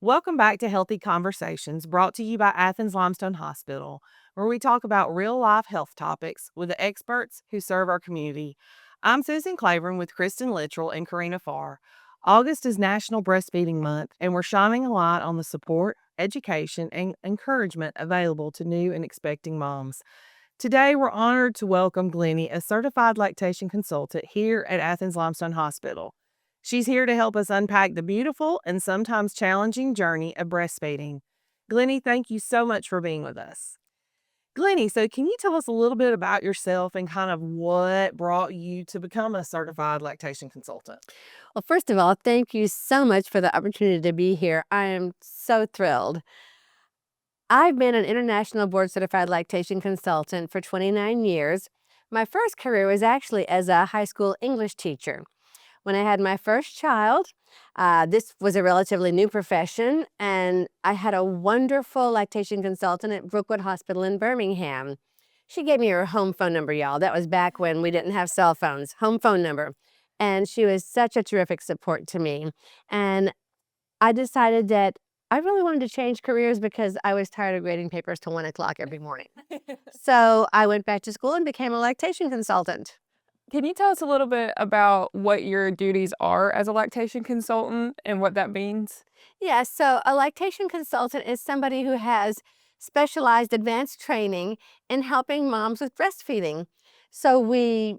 Welcome back to Healthy Conversations, brought to you by Athens-Limestone Hospital, where we talk about real-life health topics with the experts who serve our community. I'm Susan Clavering with Kristen Littrell and Karina Farr. August is National Breastfeeding Month, and we're shining a light on the support, education, and encouragement available to new and expecting moms. Today, we're honored to welcome Glenni, a certified lactation consultant here at Athens-Limestone Hospital. She's here to help us unpack the beautiful and sometimes challenging journey of breastfeeding. Glenni, thank you so much for being with us. Glenni, so can you tell us a little bit about yourself and kind of what brought you to become a certified lactation consultant? Well, first of all, thank you so much for the opportunity to be here. I am so thrilled. I've been an international board certified lactation consultant for 29 years. My first career was actually as a high school English teacher. When I had my first child, this was a relatively new profession, and I had a wonderful lactation consultant at Brookwood Hospital in Birmingham. She gave me her home phone number, y'all. That was back when we didn't have cell phones. Home phone number. And she was such a terrific support to me. And I decided that I really wanted to change careers because I was tired of grading papers till 1 o'clock every morning. So I went back to school and became a lactation consultant. Can you tell us a little bit about what your duties are as a lactation consultant and what that means? Yeah, so a lactation consultant is somebody who has specialized advanced training in helping moms with breastfeeding. So we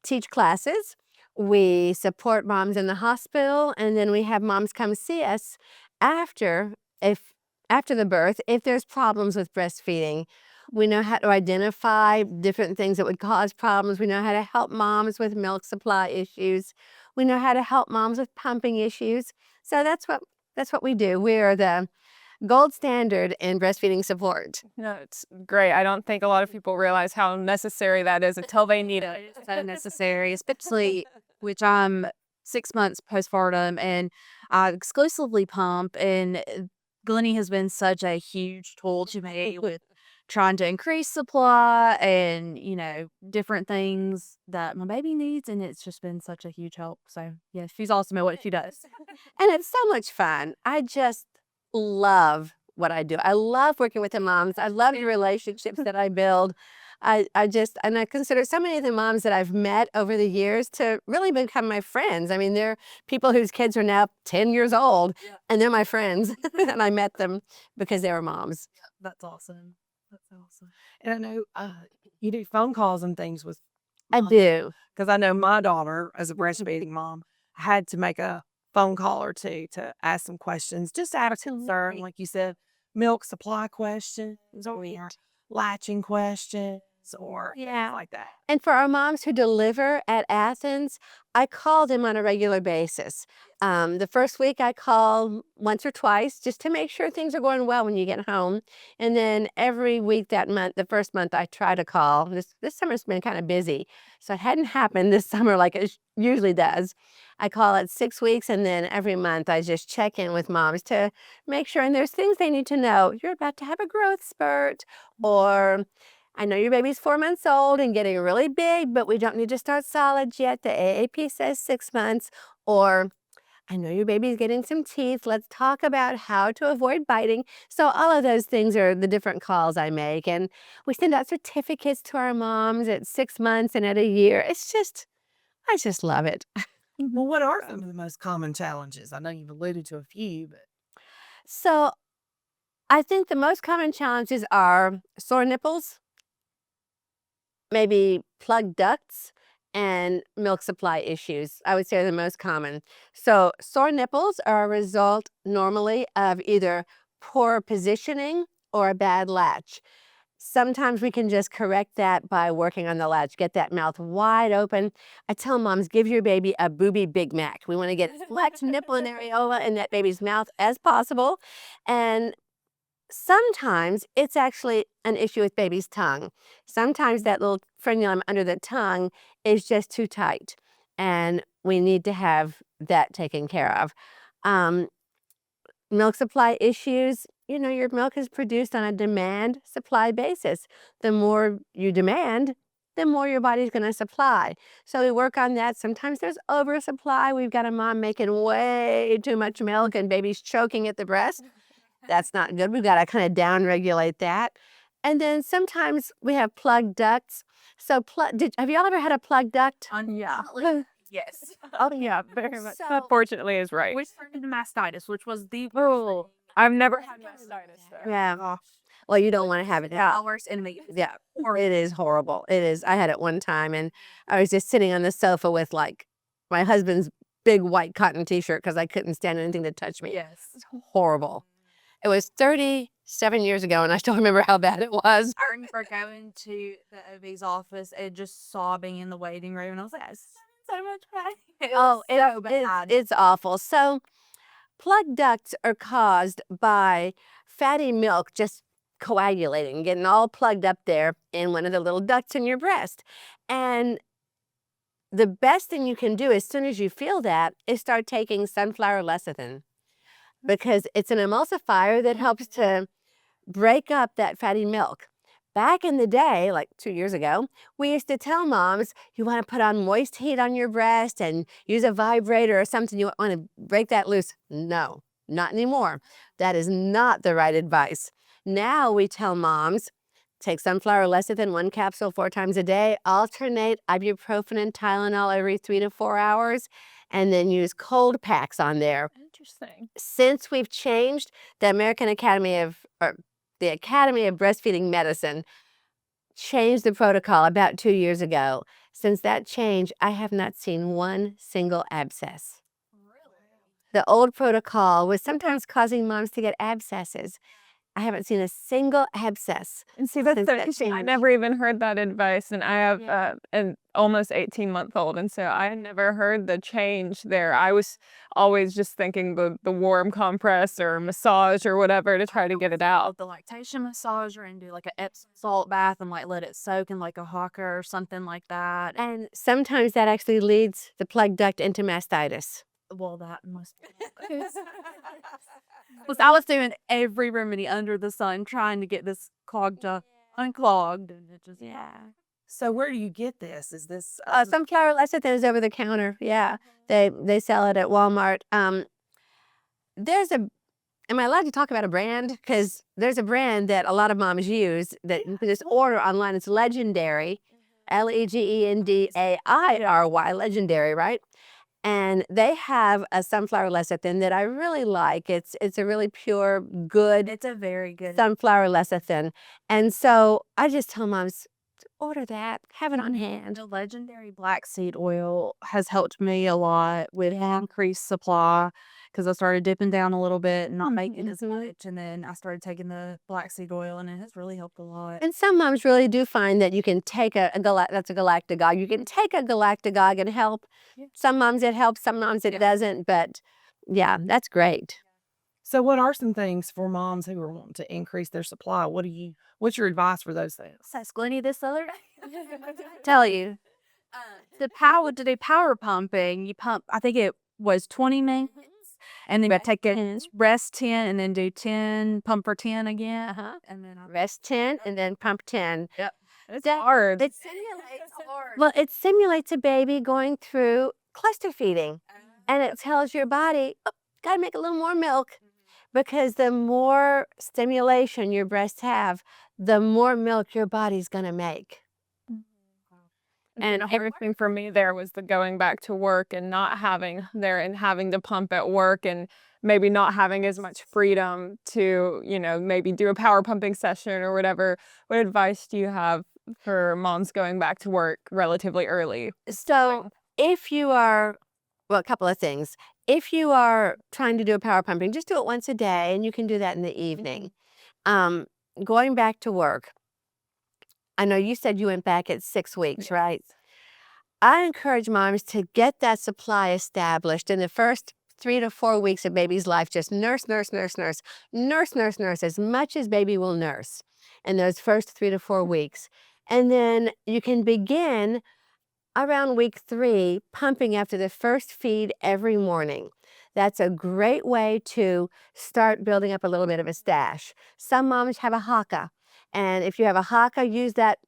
teach classes, we support moms in the hospital, and then we have moms come see us after if after the birth if there's problems with breastfeeding. We know how to identify different things that would cause problems. We know how to help moms with milk supply issues. We know how to help moms with pumping issues. So that's what we do. We are the gold standard in breastfeeding support. No, it's great. I don't think a lot of people realize how necessary that is until they need it. It's so necessary, especially which I'm 6 months postpartum and I exclusively pump. And Glenny has been such a huge tool to me with trying to increase supply and, different things that my baby needs. And it's just been such a huge help. So, yeah, she's awesome at what she does. And it's so much fun. I just love what I do. I love working with the moms. I love the relationships that I build. And I consider so many of the moms that I've met over the years to really become my friends. I mean, they're people whose kids are now 10 years old, and they're my friends. And I met them because they were moms. That's awesome. That's awesome. And I know you do phone calls and things with I do. because I know my daughter, as a breastfeeding mom, had to make a phone call or two to ask some questions, just out of concern, like you said, milk supply questions or latching questions or things Yeah. like that. And for our moms who deliver at Athens, I call them on a regular basis. The first week I call once or twice just to make sure things are going well when you get home. And then every week that month, the first month I try to call. This summer's been kind of busy, so it hadn't happened this summer like it usually does. I call it 6 weeks, and then every month I just check in with moms to make sure. And there's things they need to know. You're about to have a growth spurt, or I know your baby's 4 months old and getting really big, but we don't need to start solids yet. The AAP says 6 months. Or I know your baby's getting some teeth. Let's talk about how to avoid biting. So all of those things are the different calls I make. And we send out certificates to our moms at 6 months and at a year. I just love it. Well, what are some of the most common challenges? I know you've alluded to a few, but So I think the most common challenges are sore nipples, maybe plugged ducts, and milk supply issues, I would say are the most common. So sore nipples are a result normally of either poor positioning or a bad latch. Sometimes we can just correct that by working on the latch, get that mouth wide open. I tell moms, give your baby a booby Big Mac. We want to get as much nipple and areola in that baby's mouth as possible. And sometimes it's actually an issue with baby's tongue. Sometimes that little frenulum under the tongue is just too tight, and we need to have that taken care of. Um, Milk supply issues, your milk is produced on a demand supply basis. The more you demand, the more your body's going to supply. So we work on that. Sometimes there's oversupply. We've got a mom making way too much milk and baby's choking at the breast. That's not good. We've got to kind of down-regulate that. And then sometimes we have plugged ducts. So have y'all ever had a plugged duct? Yeah. Yes. Oh, Yeah, very much. So- Unfortunately, is right. Which turned into mastitis, which was the Oh, I've never had mastitis though. Yeah. Well, you don't want to have it. Yeah. worst enemy. Yeah. It is horrible. It is. I had it one time and I was just sitting on the sofa with like my husband's big white cotton t-shirt because I couldn't stand anything to touch me. Yes. Horrible. It was 37 years ago and I still remember how bad it was. I remember going to the OB's office and just sobbing in the waiting room, and I was like, "That's so much pain." Oh, so bad. it's awful. So plug ducts are caused by fatty milk just coagulating, getting all plugged up there in one of the little ducts in your breast. And the best thing you can do as soon as you feel that is start taking sunflower lecithin because it's an emulsifier that helps to break up that fatty milk. Back in the day, like 2 years ago, we used to tell moms, you want to put on moist heat on your breast and use a vibrator or something. You want to break that loose. No, not anymore. That is not the right advice. Now we tell moms, take sunflower lecithin 1 capsule 4 times a day, alternate ibuprofen and Tylenol every 3 to 4 hours, and then use cold packs on there. Interesting. Since we've changed, the Academy of Breastfeeding Medicine changed the protocol about 2 years ago. Since that change, I have not seen one single abscess. Really? The old protocol was sometimes causing moms to get abscesses. I haven't seen a single abscess. And see, that's since so that interesting. I change. never even heard that advice, and I have Yeah. an almost 18-month-old, and so I had never heard the change there. I was always just thinking the warm compress or massage or whatever to try to get it out. The lactation massager and do like an Epsom salt bath and like let it soak in like a hawker or something like that. And sometimes that actually leads the plug duct into mastitis. Well, that must be. Because I was doing every remedy under the sun trying to get this clogged up, unclogged, and it just So where do you get this? Is this Sunflower lecithin is over the counter. Yeah, they sell it at Walmart. There's a. Am I allowed to talk about a brand? Because there's a brand that a lot of moms use that you can just order online. It's Legendary, Legendairy, Legendary, right? And they have a sunflower lecithin that I really like. It's a really pure, good It's a very good. sunflower lecithin. And so I just tell moms, order that, have it on hand. The legendary black seed oil has helped me a lot with increased supply because I started dipping down a little bit and not making as much. And then I started taking the black seed oil, and it has really helped a lot. And some moms really do find that you can take that's a galactagogue. You can take a galactagogue and help. Yeah. Some moms it helps, some moms it doesn't. But yeah, that's great. So what are some things for moms who are wanting to increase their supply? What's your advice for those things? Says Glenni this other day. Tell you. To do power pumping, you pump, I think it was 20 minutes. And then you take a rest 10 and then do 10, pump for 10 again. And then Rest 10 and then pump 10. Yep. It's hard. It simulates Well, it simulates a baby going through cluster feeding. And it tells your body, oh, gotta make a little more milk. Because the more stimulation your breasts have, the more milk your body's gonna make. And everything for me there was the going back to work and not having there and having to pump at work and maybe not having as much freedom to, maybe do a power pumping session or whatever. What advice do you have for moms going back to work relatively early? So if you are, well, a couple of things. If you are trying to do a power pumping, just do it once a day and you can do that in the evening. Going back to work. I know you said you went back at 6 weeks, right? I encourage moms to get that supply established in the first 3 to 4 weeks of baby's life. Just nurse, nurse, nurse, nurse, nurse, nurse, nurse, as much as baby will nurse in those first 3 to 4 weeks. And then you can begin around week 3, pumping after the first feed every morning. That's a great way to start building up a little bit of a stash. Some moms have a haka. And if you have a haka, use that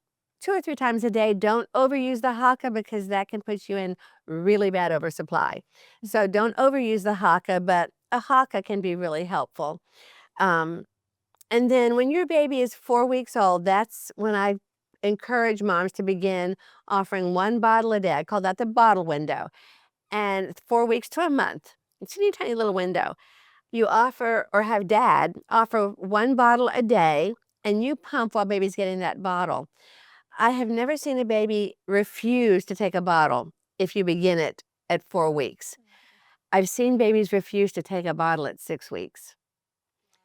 2 or 3 times a day. Don't overuse the Haka because that can put you in really bad oversupply. So don't overuse the Haka, but a Haka can be really helpful. Um, and then when your baby is 4 weeks old, that's when I encourage moms to begin offering 1 bottle a day. I call that the bottle window. And 4 weeks to a month. It's a tiny little window. You offer or have dad offer 1 bottle a day and you pump while baby's getting that bottle. I have never seen a baby refuse to take a bottle if you begin it at 4 weeks. I've seen babies refuse to take a bottle at 6 weeks.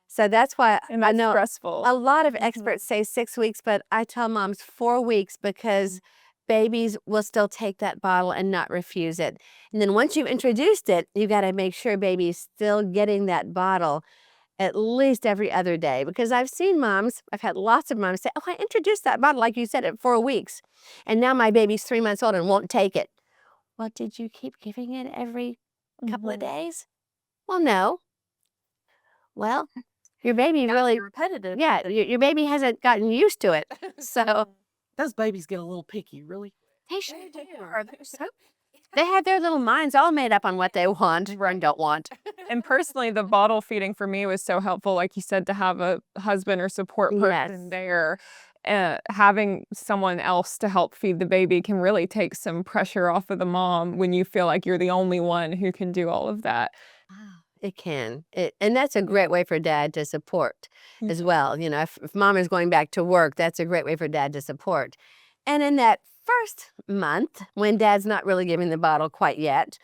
So that's why And I that's know stressful. a lot of experts say 6 weeks, but I tell moms 4 weeks because babies will still take that bottle and not refuse it. And then once you've introduced it, you got to make sure baby's still getting that bottle at least every other day. Because I've seen moms, I've had lots of moms say, oh, I introduced that bottle, like you said, at 4 weeks. And now my baby's 3 months old and won't take it. Well, did you keep giving it every couple of days? Well, no. Well, your baby really, repetitive. yeah, your baby hasn't gotten used to it. So Those babies get a little picky, really. they sure do. They have their little minds all made up on what they want and don't want. And personally, the bottle feeding for me was so helpful, like you said, to have a husband or support person Yes. there. Having someone else to help feed the baby can really take some pressure off of the mom when you feel like you're the only one who can do all of that. It can. And that's a great way for dad to support as well. You know, if mom is going back to work, that's a great way for dad to support. And in that first month, when dad's not really giving the bottle quite yet,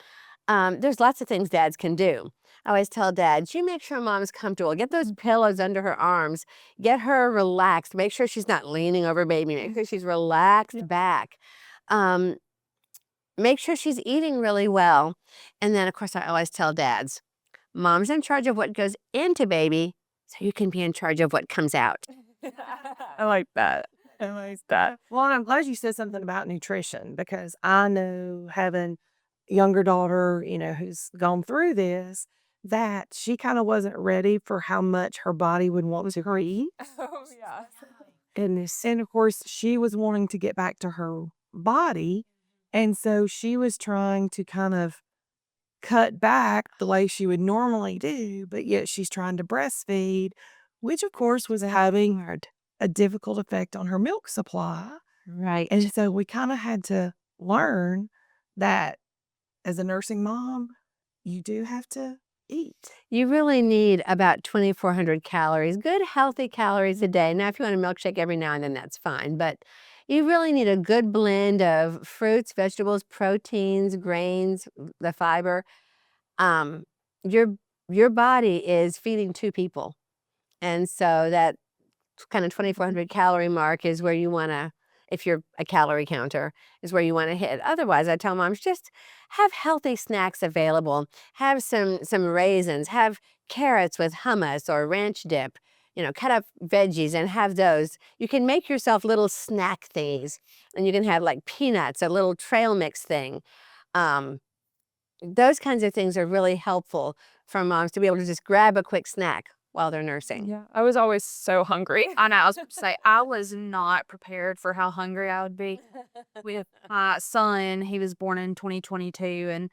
there's lots of things dads can do. I always tell dads, you make sure mom's comfortable. Get those pillows under her arms. Get her relaxed. Make sure she's not leaning over baby. Make sure she's relaxed back. Make sure she's eating really well. And then, of course, I always tell dads, mom's in charge of what goes into baby, so you can be in charge of what comes out. I like that. I like that. Well, and I'm glad you said something about nutrition because I know having a younger daughter, who's gone through this, that she kind of wasn't ready for how much her body would want to eat. Oh, yeah. And of course, she was wanting to get back to her body. And so she was trying to kind of cut back the way she would normally do, but yet she's trying to breastfeed, which of course was having a difficult effect on her milk supply. Right. And so we kind of had to learn that as a nursing mom, you do have to eat. You really need about 2,400 calories, good healthy calories a day. Now, if you want a milkshake every now and then, that's fine. But you really need a good blend of fruits, vegetables, proteins, grains, the fiber. Um, your your body is feeding 2 people. And so that kind of 2,400 calorie mark is where you want to, if you're a calorie counter, is where you want to hit. Otherwise, I tell moms, just have healthy snacks available. Have some raisins, have carrots with hummus or ranch dip. Cut up veggies and have those. You can make yourself little snack things, and you can have like peanuts, a little trail mix thing. Those kinds of things are really helpful for moms to be able to just grab a quick snack while they're nursing. Yeah. I was always so hungry. I know. I was about to say, I was not prepared for how hungry I would be. With my son, he was born in 2022. And,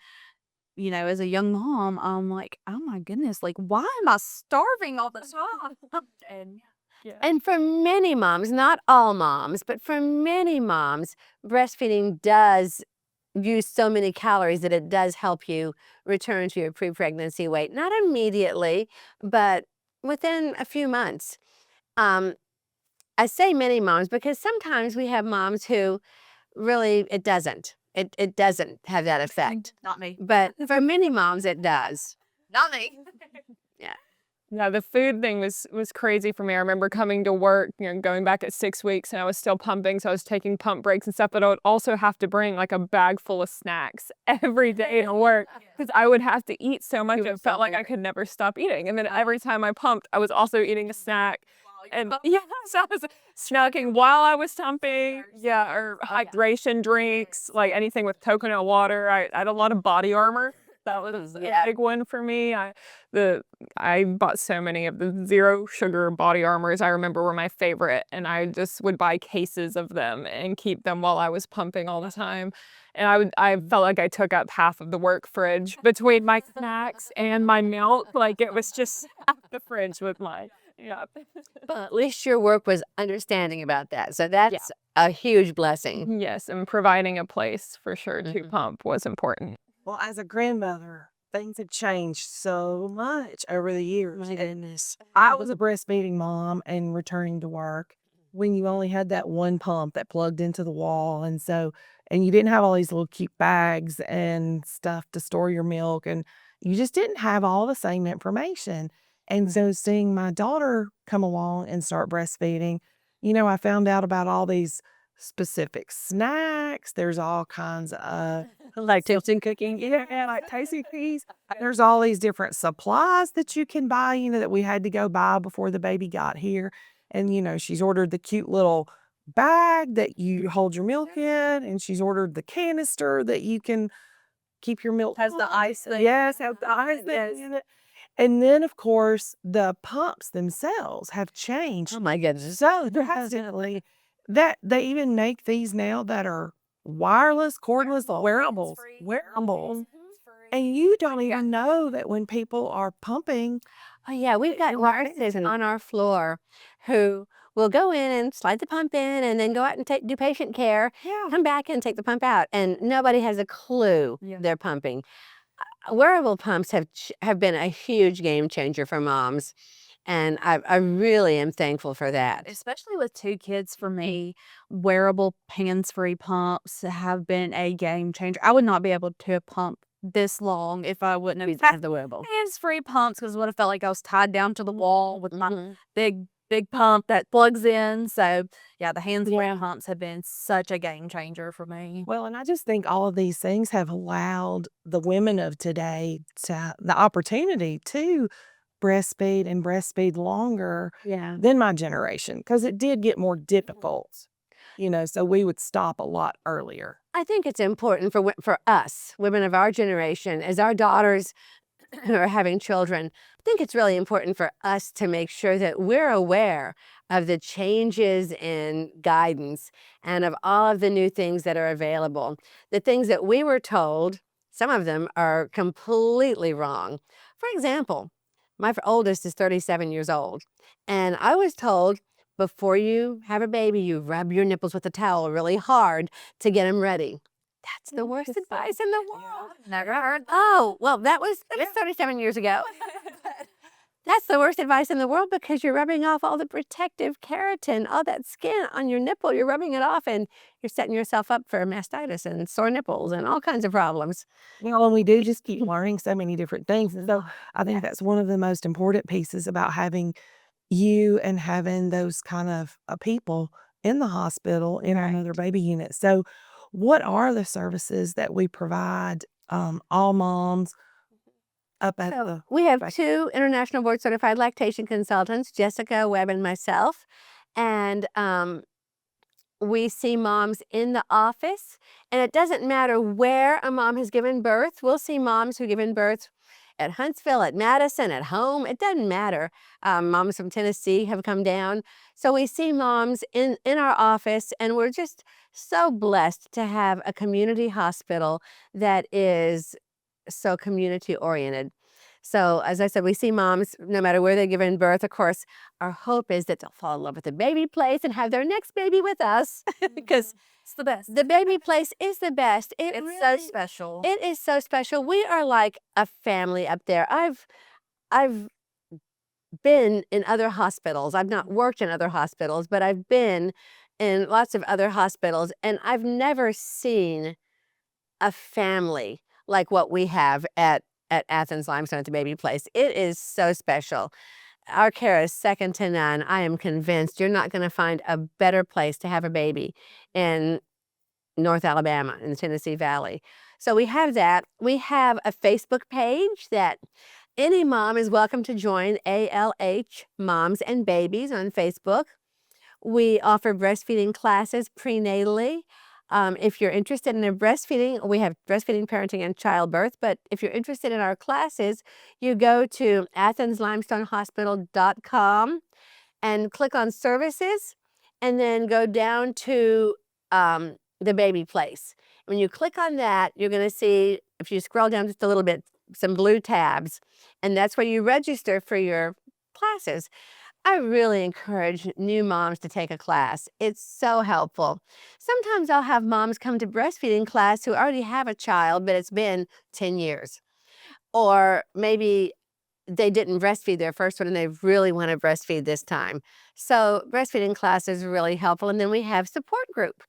as a young mom, I'm like, oh my goodness, like, why am I starving all the time? And Yeah. And for many moms, not all moms, but for many moms, breastfeeding does use so many calories that it does help you return to your pre-pregnancy weight. Not immediately, but within a few months. I say many moms because sometimes we have moms who really, it doesn't. It doesn't have that effect. not me. But for many moms, it does. Not me. Yeah, the food thing was crazy for me. I remember coming to work, going back at 6 weeks, and I was still pumping, so I was taking pump breaks and stuff, but I would also have to bring like a bag full of snacks every day to work because I would have to eat so much. It felt like I could never stop eating. And then every time I pumped, I was also eating a snack. And yeah, so I was snacking while I was pumping. Yeah, or hydration drinks, like anything with coconut water. I had a lot of body armor. That was a big one for me. I bought so many of the zero sugar body armors. I remember were my favorite, and I just would buy cases of them and keep them while I was pumping all the time. And I felt like I took up half of the work fridge between my snacks and my milk. Like it was just half the fridge with my yeah. But at least your work was understanding about that. So Yeah. that's a huge blessing. Yes, and providing a place for sure to Mhm. pump was important. Well, as a grandmother, things have changed so much over the years. My goodness. I was a breastfeeding mom and returning to work when you only had that one pump that plugged into the wall. And you didn't have all these little cute bags and stuff to store your milk. And you just didn't have all the same information. And so seeing my daughter come along and start breastfeeding, I found out about all these specific snacks. There's all kinds of Lactation cooking. yeah, like tasty cookies. There's all these different supplies that you can buy, that we had to go buy before the baby got here. And, she's ordered the cute little bag that you hold your milk in, and she's ordered the canister that you can keep your milk. Has the ice thing. Yes, have the ice thing in it. And then, of course, the pumps themselves have changed Oh my goodness. so drastically that they even make these now that are wireless, cordless, wearables. Wearables. And you don't even know that when people are pumping. Oh yeah, we've got nurses on our floor who will go in and slide the pump in and then go out and do patient care, Yeah. come back and take the pump out, and nobody has a clue Yeah. they're pumping. Wearable pumps have been a huge game changer for moms, and I really am thankful for that. Especially with 2 kids for me, wearable hands-free pumps have been a game changer. I would not be able to pump this long if I wouldn't We have had have the wearable. hands-free pumps, 'cause what I felt like I was tied down to the wall with my Mhm. big pump that plugs in. So, yeah, the hands-free Yeah. pumps have been such a game changer for me. Well, and I just think all of these things have allowed the women of today to the opportunity to breastfeed longer Yeah. than my generation because it did get more difficult, so we would stop a lot earlier. I think it's important for us, women of our generation, as our daughters are having children. I think it's really important for us to make sure that we're aware of the changes in guidance and of all of the new things that are available. The things that we were told, some of them are completely wrong. For example, my oldest is 37 years old, and I was told before you have a baby, you rub your nipples with a towel really hard to get them ready. That's the worst advice in the world. Never heard Oh, well, that was 37 years ago. That's the worst advice in the world because you're rubbing off all the protective keratin, all that skin on your nipple. You're rubbing it off and you're setting yourself up for mastitis and sore nipples and all kinds of problems. And we do just keep learning so many different things. And so I think that's one of the most important pieces about having you and having those kind of people in the hospital in our mother baby unit. So, what are the services that we provide all moms up at the? We have 2 international board certified lactation consultants, Jessica Webb and myself. And we see moms in the office. And it doesn't matter where a mom has given birth. We'll see moms who given birth at Huntsville, at Madison, at home. It doesn't matter. Moms from Tennessee have come down. So we see moms in our office, and we're just so blessed to have a community hospital that is so community oriented. So as I said, we see moms no matter where they're given birth. Of course, our hope is that they'll fall in love with the baby place and have their next baby with us because It's the best. the baby place is the best. It's so special. It is so special. We are like a family up there. I've been in other hospitals. I've not worked in other hospitals, but I've been in lots of other hospitals, and I've never seen a family like what we have at Athens-Limestone at the baby place. It is so special. Our care is second to none. I am convinced you're not going to find a better place to have a baby in North Alabama, in the Tennessee Valley. So we have that. We have a Facebook page that any mom is welcome to join, ALH Moms and Babies on Facebook. We offer breastfeeding classes prenatally. If you're interested in breastfeeding, we have breastfeeding, parenting, and childbirth. But if you're interested in our classes, you go to Athens-Limestone Hospital.com and click on services, and then go down to the baby place. When you click on that, you're going to see, if you scroll down just a little bit, some blue tabs, and that's where you register for your classes. I really encourage new moms to take a class. It's so helpful. Sometimes I'll have moms come to breastfeeding class who already have a child, but it's been 10 years. Or maybe they didn't breastfeed their first one and they really want to breastfeed this time. So breastfeeding class is really helpful. And then we have support group.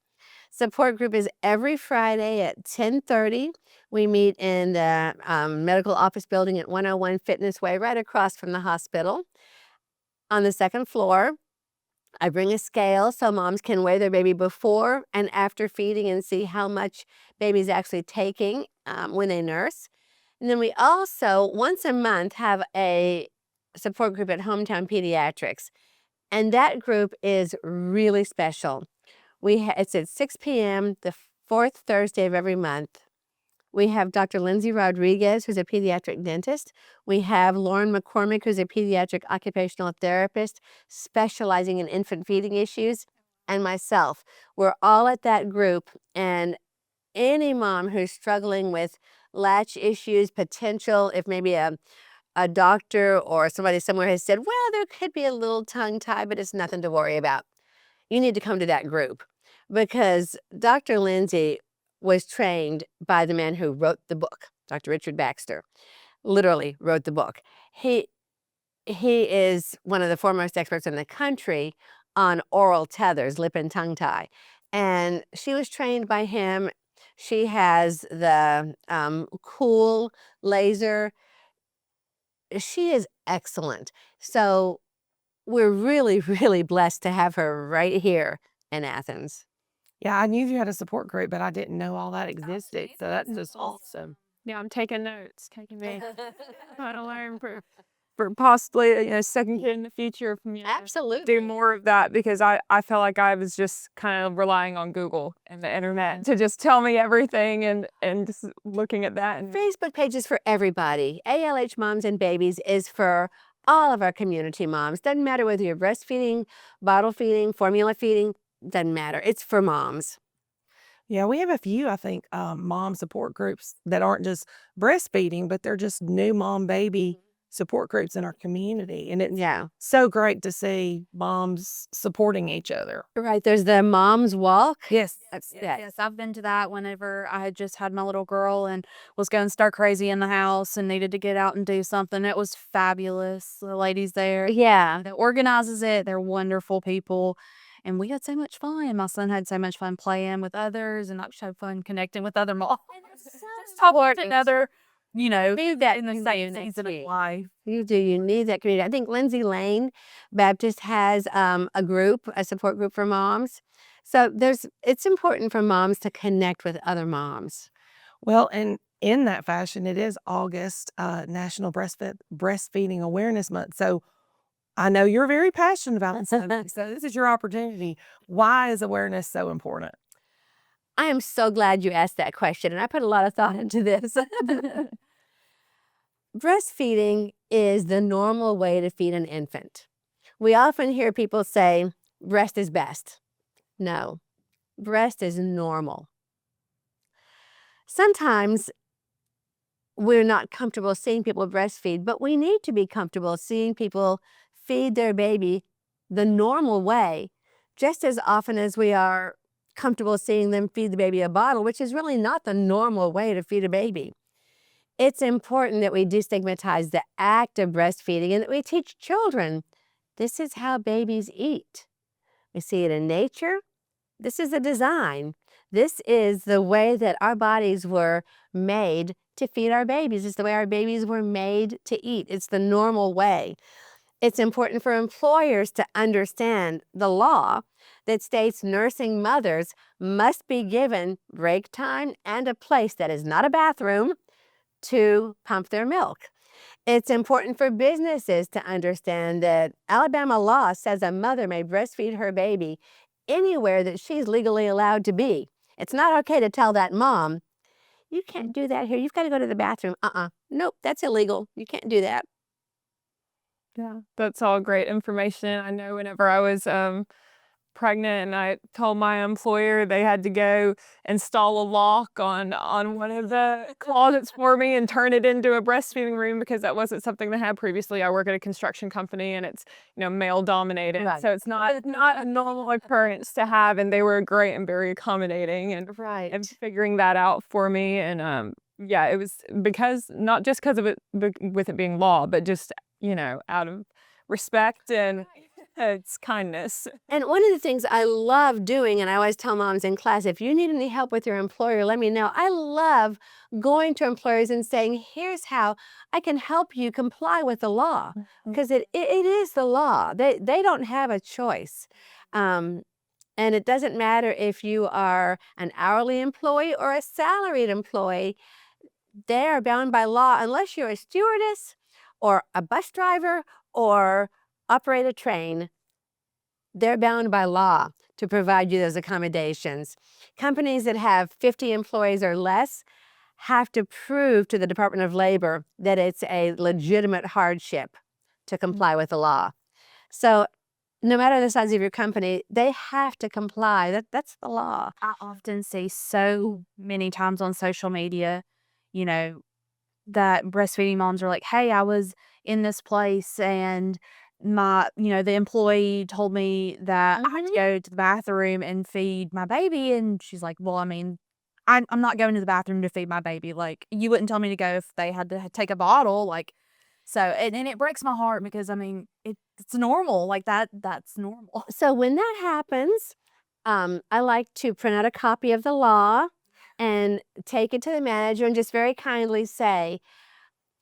Support group is every Friday at 10:30. We meet in the medical office building at 101 Fitness Way, right across from the hospital. On the second floor, I bring a scale so moms can weigh their baby before and after feeding and see how much baby's actually taking when they nurse. And then we also, once a month, have a support group at Hometown Pediatrics. And that group is really special. It's at 6 p.m. the fourth Thursday of every month. We have Dr. Lindsay Rodriguez, who's a pediatric dentist. We have Lauren McCormick, who's a pediatric occupational therapist specializing in infant feeding issues, and myself. We're all at that group, and any mom who's struggling with latch issues, potential, if maybe a doctor or somebody somewhere has said, well, there could be a little tongue tie, but it's nothing to worry about. You need to come to that group, because Dr. Lindsay was trained by the man who wrote the book, Dr. Richard Baxter, literally wrote the book. He is one of the foremost experts in the country on oral tethers, lip and tongue tie. And she was trained by him. She has the cool laser. She is excellent. So we're really, really blessed to have her right here in Athens. Yeah, I knew you had a support group, but I didn't know all that existed. So that's just awesome. Yeah, I'm taking notes, taking me how to learn for possibly, second kid in the future from Absolutely. do more of that, because I felt like I was just kind of relying on Google and the internet to just tell me everything, and just looking at that. And Facebook page is for everybody. ALH Moms and Babies is for all of our community moms. Doesn't matter whether you're breastfeeding, bottle feeding, formula feeding, doesn't matter. It's for moms. Yeah, we have a few, I think, mom support groups that aren't just breastfeeding, but they're just new mom baby support groups in our community. And it's Yeah. so great to see moms supporting each other. Right. There's the Moms Walk. Yes. Yes, I've been to that whenever I had just had my little girl and was going stir crazy in the house and needed to get out and do something. It was fabulous. The ladies there Yeah. that organizes it, they're wonderful people. And we had so much fun. My son had so much fun playing with others, and I had fun connecting with other moms. Support another, Need that in the same season of life. You do. You need that community. I think Lindsay Lane Baptist has a group, a support group for moms. So it's important for moms to connect with other moms. Well, and in that fashion, it is August, National Breastfeeding Awareness Month. So I know you're very passionate about this subject, so this is your opportunity. Why is awareness so important? I am so glad you asked that question, and I put a lot of thought into this. Breastfeeding is the normal way to feed an infant. We often hear people say, breast is best. No, breast is normal. Sometimes we're not comfortable seeing people breastfeed, but we need to be comfortable seeing people feed their baby the normal way, just as often as we are comfortable seeing them feed the baby a bottle, which is really not the normal way to feed a baby. It's important that we destigmatize the act of breastfeeding and that we teach children this is how babies eat. We see it in nature. This is a design. This is the way that our bodies were made to feed our babies. It's the way our babies were made to eat. It's the normal way. It's important for employers to understand the law that states nursing mothers must be given break time and a place that is not a bathroom to pump their milk. It's important for businesses to understand that Alabama law says a mother may breastfeed her baby anywhere that she's legally allowed to be. It's not okay to tell that mom, you can't do that here. You've got to go to the bathroom. Nope, that's illegal. You can't do that. Yeah, that's all great information. I know whenever I was pregnant and I told my employer they had to go install a lock on one of the closets for me and turn it into a breastfeeding room because that wasn't something they had previously. I work at a construction company and it's, male dominated. Right. So it's not a normal occurrence to have, and they were great and very accommodating and Right. figuring that out for me. And yeah, it was because not just because of it with it being law, but just, out of respect and it's kindness. And one of the things I love doing, and I always tell moms in class, if you need any help with your employer, let me know. I love going to employers and saying, here's how I can help you comply with the law. Because it is the law. They don't have a choice. And it doesn't matter if you are an hourly employee or a salaried employee. They are bound by law unless you're a stewardess or a bus driver or operate a train. They're bound by law to provide you those accommodations. Companies that have 50 employees or less have to prove to the Department of Labor that it's a legitimate hardship to comply with the law. So no matter the size of your company, they have to comply. That's the law. I often see so many times on social media, you know, that breastfeeding moms are like, "Hey, I was in this place and the employee told me that I had to go to the bathroom and feed my baby." And she's like, "Well, I mean, I'm not going to the bathroom to feed my baby. Like, you wouldn't tell me to go if they had to take a bottle." Like, so, and it breaks my heart because, I mean, it's normal. Like, that's normal. So when that happens, I like to print out a copy of the law and take it to the manager and just very kindly say,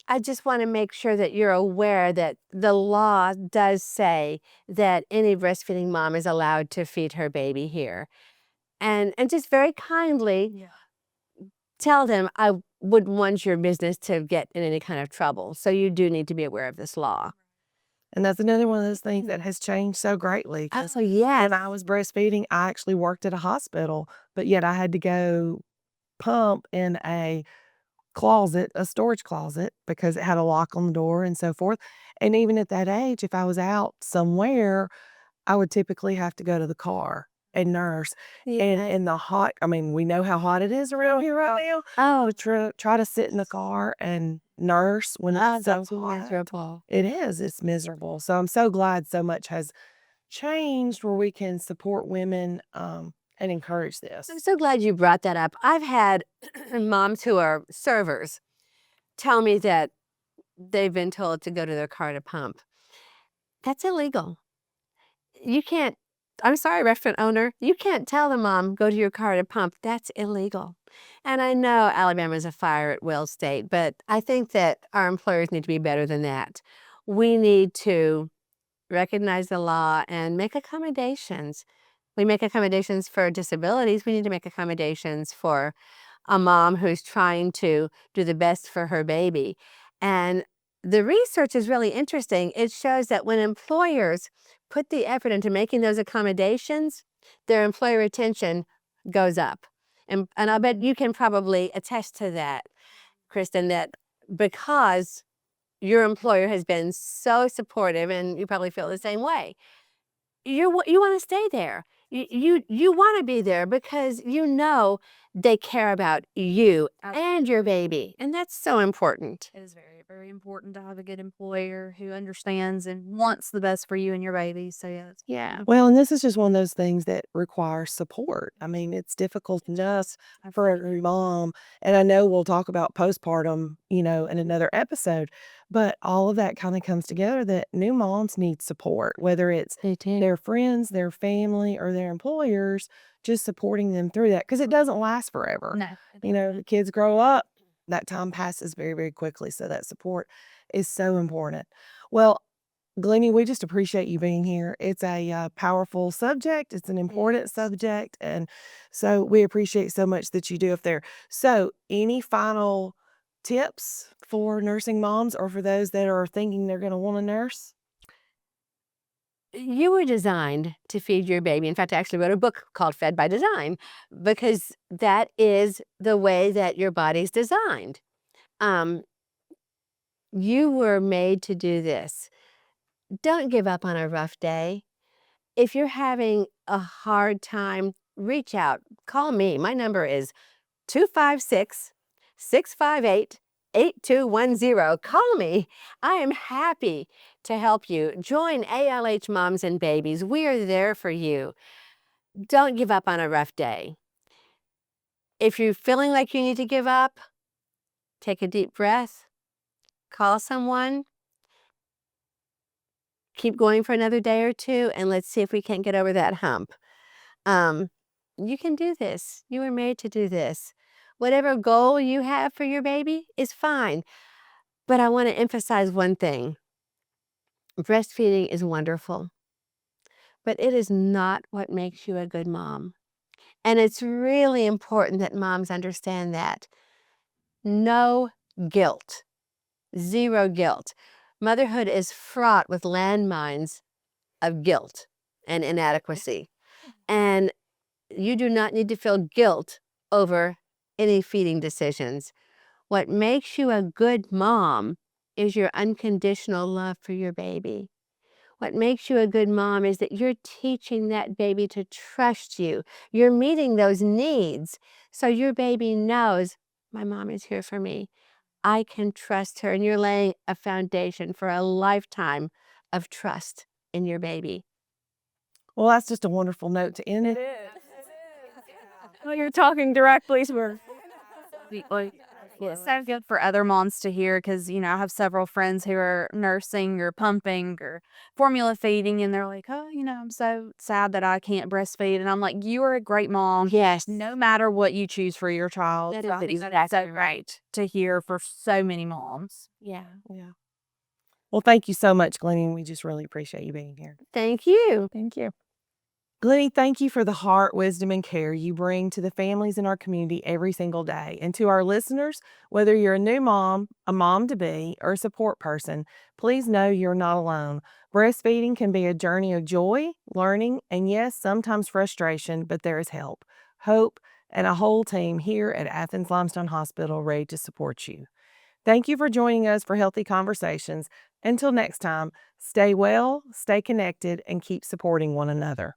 I just want to make sure that you're aware that the law does say that any breastfeeding mom is allowed to feed her baby here. And just very kindly tell them I wouldn't want your business to get in any kind of trouble. So you do need to be aware of this law. And that's another one of those things that has changed so greatly. 'Cause Oh, yes. when I was breastfeeding, I actually worked at a hospital, but yet I had to go pump in a closet, a storage closet, because it had a lock on the door and so forth. And even at that age, if I was out somewhere, I would typically have to go to the car and nurse. And Yes. in the hot, I mean, we know how hot it is around here right now. Oh, Try to sit in the car and nurse when it's so that's hot. miserable. It is. It's miserable. So I'm so glad so much has changed where we can support women and encourage this. I'm so glad you brought that up. I've had moms who are servers tell me that they've been told to go to their car to pump. That's illegal. You can't, I'm sorry, restaurant owner, you can't tell the mom, go to your car to pump. That's illegal. And I know Alabama's a fire at will state, but I think that our employers need to be better than that. We need to recognize the law and make accommodations. We make accommodations for disabilities. We need to make accommodations for a mom who's trying to do the best for her baby. And the research is really interesting. It shows that when employers put the effort into making those accommodations, their employee retention goes up. And I bet you can probably attest to that, Kristen, that because your employer has been so supportive, and you probably feel the same way, you want to stay there. You want to be there because you know they care about you and your baby, and that's so important. It is very, very important to have a good employer who understands and wants the best for you and your baby. So, yeah, it's Yeah. Well, and this is just one of those things that requires support. I mean, it's difficult enough for every mom. And I know we'll talk about postpartum, in another episode, but all of that kind of comes together that new moms need support, whether it's They do. their friends, their family, or their employers, just supporting them through that because it doesn't last forever. no. The kids grow up, that time passes very, very quickly. So that support is so important. Well, Glennie, we just appreciate you being here. It's a powerful subject. It's an important subject. And so we appreciate so much that you do up there. So, any final tips for nursing moms or for those that are thinking they're going to want to nurse? You were designed to feed your baby. In fact, I actually wrote a book called Fed by Design because that is the way that your body's designed. Um, you were made to do this. Don't give up on a rough day. If you're having a hard time, reach out. Call me. My number is 256-658-8210. Call me. I am happy to help you. Join ALH Moms and Babies. We are there for you. Don't give up on a rough day. If you're feeling like you need to give up, take a deep breath, call someone, keep going for another day or two, and let's see if we can't get over that hump. You can do this. You were made to do this. Whatever goal you have for your baby is fine. But I want to emphasize one thing. Breastfeeding is wonderful, but it is not what makes you a good mom. And it's really important that moms understand that. No guilt. Zero guilt. Motherhood is fraught with landmines of guilt and inadequacy. And you do not need to feel guilt over any feeding decisions. What makes you a good mom is your unconditional love for your baby. What makes you a good mom is that you're teaching that baby to trust you. You're meeting those needs so your baby knows, my mom is here for me. I can trust her. And you're laying a foundation for a lifetime of trust in your baby. Well, that's just a wonderful note to end it. Well, you're talking directly to her. It's so good for other moms to hear because, I have several friends who are nursing or pumping or formula feeding, and they're like, oh, I'm so sad that I can't breastfeed. And I'm like, you are a great mom. Yes. No matter what you choose for your child. That So I is think that's exactly so great to hear for so many moms. Yeah. Yeah. Well, thank you so much, Glenni. We just really appreciate you being here. Thank you. Thank you. Glenni, thank you for the heart, wisdom, and care you bring to the families in our community every single day. And to our listeners, whether you're a new mom, a mom-to-be, or a support person, please know you're not alone. Breastfeeding can be a journey of joy, learning, and yes, sometimes frustration, but there is help, hope, and a whole team here at Athens-Limestone Hospital ready to support you. Thank you for joining us for Healthy Conversations. Until next time, stay well, stay connected, and keep supporting one another.